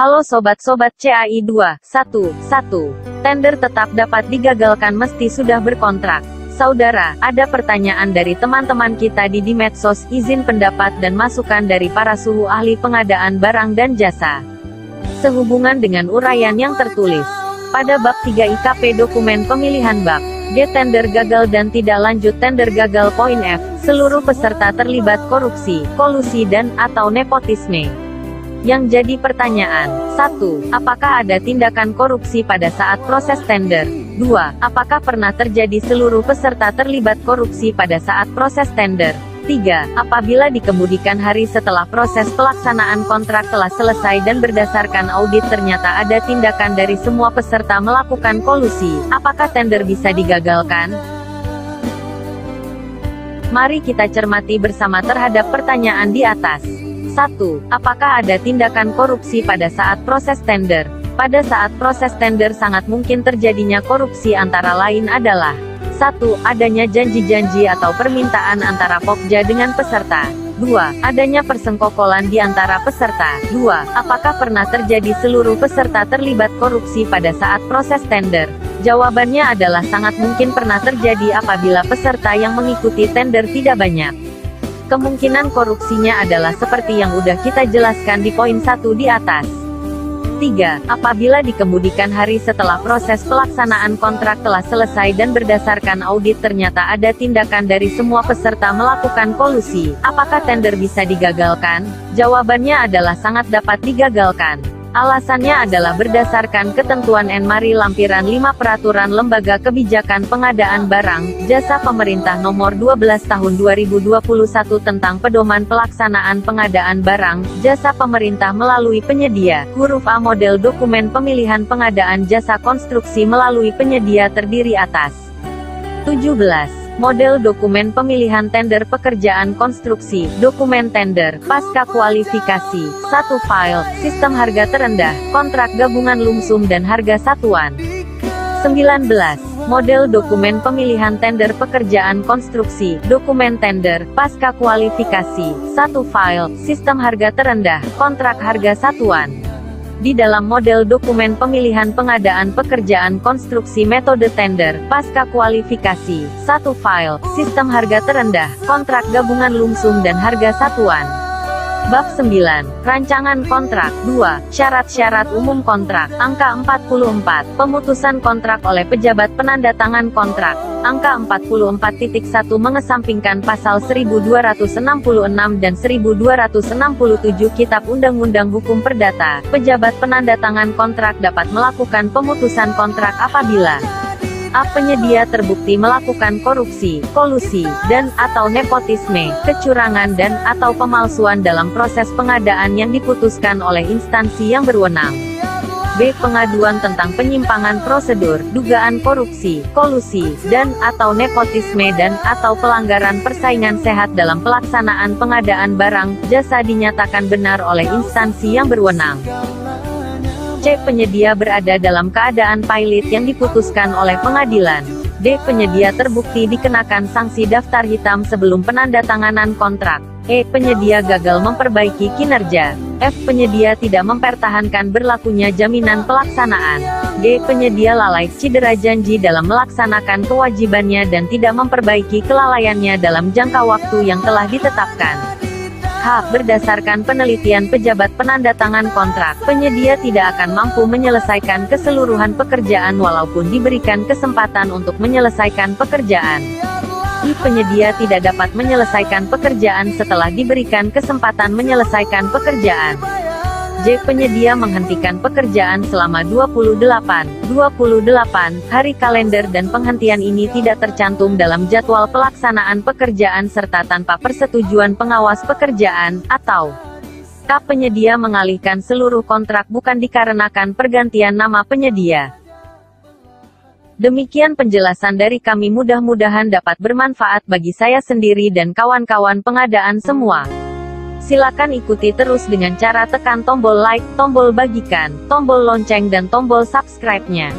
Halo sobat-sobat CAI 211. Tender tetap dapat digagalkan meski sudah berkontrak. Saudara, ada pertanyaan dari teman-teman kita di medsos, izin pendapat dan masukan dari para suhu ahli pengadaan barang dan jasa. Sehubungan dengan uraian yang tertulis pada bab 3 IKP dokumen pemilihan bab G, tender gagal dan tidak lanjut. Tender gagal. Poin F, seluruh peserta terlibat korupsi, kolusi dan atau nepotisme. Yang jadi pertanyaan, 1. Apakah ada tindakan korupsi pada saat proses tender? 2. Apakah pernah terjadi seluruh peserta terlibat korupsi pada saat proses tender? 3. Apabila dikemudikan hari setelah proses pelaksanaan kontrak telah selesai dan berdasarkan audit ternyata ada tindakan dari semua peserta melakukan kolusi, apakah tender bisa digagalkan? Mari kita cermati bersama terhadap pertanyaan di atas. 1. Apakah ada tindakan korupsi pada saat proses tender? Pada saat proses tender sangat mungkin terjadinya korupsi, antara lain adalah 1. Adanya janji-janji atau permintaan antara Pokja dengan peserta. 2. Adanya persengkokolan di antara peserta. 2. Apakah pernah terjadi seluruh peserta terlibat korupsi pada saat proses tender? Jawabannya adalah sangat mungkin pernah terjadi apabila peserta yang mengikuti tender tidak banyak. Kemungkinan korupsinya adalah seperti yang udah kita jelaskan di poin 1 di atas. 3. Apabila dikemudikan hari setelah proses pelaksanaan kontrak telah selesai dan berdasarkan audit ternyata ada tindakan dari semua peserta melakukan kolusi, apakah tender bisa digagalkan? Jawabannya adalah sangat dapat digagalkan. Alasannya adalah berdasarkan ketentuan Mari Lampiran 5 Peraturan Lembaga Kebijakan Pengadaan Barang, Jasa Pemerintah Nomor 12 Tahun 2021 tentang Pedoman Pelaksanaan Pengadaan Barang, Jasa Pemerintah melalui penyedia. Huruf A, model dokumen pemilihan pengadaan jasa konstruksi melalui penyedia terdiri atas 17. Model dokumen pemilihan tender pekerjaan konstruksi, dokumen tender, pasca kualifikasi, 1 file, sistem harga terendah, kontrak gabungan lumsum dan harga satuan. 19. Model dokumen pemilihan tender pekerjaan konstruksi, dokumen tender, pasca kualifikasi, 1 file, sistem harga terendah, kontrak harga satuan. Di dalam model dokumen pemilihan pengadaan pekerjaan konstruksi metode tender, pasca kualifikasi, 1 file, sistem harga terendah, kontrak gabungan lumsum dan harga satuan. Bab 9. Rancangan kontrak. 2. Syarat-syarat umum kontrak. Angka 44. Pemutusan kontrak oleh pejabat penandatangan kontrak. Angka 44.1 mengesampingkan pasal 1266 dan 1267 Kitab Undang-Undang Hukum Perdata. Pejabat penandatangan kontrak dapat melakukan pemutusan kontrak apabila A. Penyedia terbukti melakukan korupsi, kolusi, dan atau nepotisme, kecurangan dan atau pemalsuan dalam proses pengadaan yang diputuskan oleh instansi yang berwenang. B. Pengaduan tentang penyimpangan prosedur, dugaan korupsi, kolusi, dan atau nepotisme dan atau pelanggaran persaingan sehat dalam pelaksanaan pengadaan barang, jasa dinyatakan benar oleh instansi yang berwenang. C. Penyedia berada dalam keadaan pilot yang diputuskan oleh pengadilan. D. Penyedia terbukti dikenakan sanksi daftar hitam sebelum penandatanganan kontrak. E. Penyedia gagal memperbaiki kinerja. F. Penyedia tidak mempertahankan berlakunya jaminan pelaksanaan. G. Penyedia lalai, cedera janji dalam melaksanakan kewajibannya dan tidak memperbaiki kelalaiannya dalam jangka waktu yang telah ditetapkan. H. Berdasarkan penelitian pejabat penandatangan kontrak, penyedia tidak akan mampu menyelesaikan keseluruhan pekerjaan walaupun diberikan kesempatan untuk menyelesaikan pekerjaan. I. Penyedia tidak dapat menyelesaikan pekerjaan setelah diberikan kesempatan menyelesaikan pekerjaan. J. Penyedia menghentikan pekerjaan selama 28 hari kalender dan penghentian ini tidak tercantum dalam jadwal pelaksanaan pekerjaan serta tanpa persetujuan pengawas pekerjaan, atau K. Penyedia mengalihkan seluruh kontrak bukan dikarenakan pergantian nama penyedia. Demikian penjelasan dari kami, mudah-mudahan dapat bermanfaat bagi saya sendiri dan kawan-kawan pengadaan semua. Silakan ikuti terus dengan cara tekan tombol like, tombol bagikan, tombol lonceng dan tombol subscribe-nya.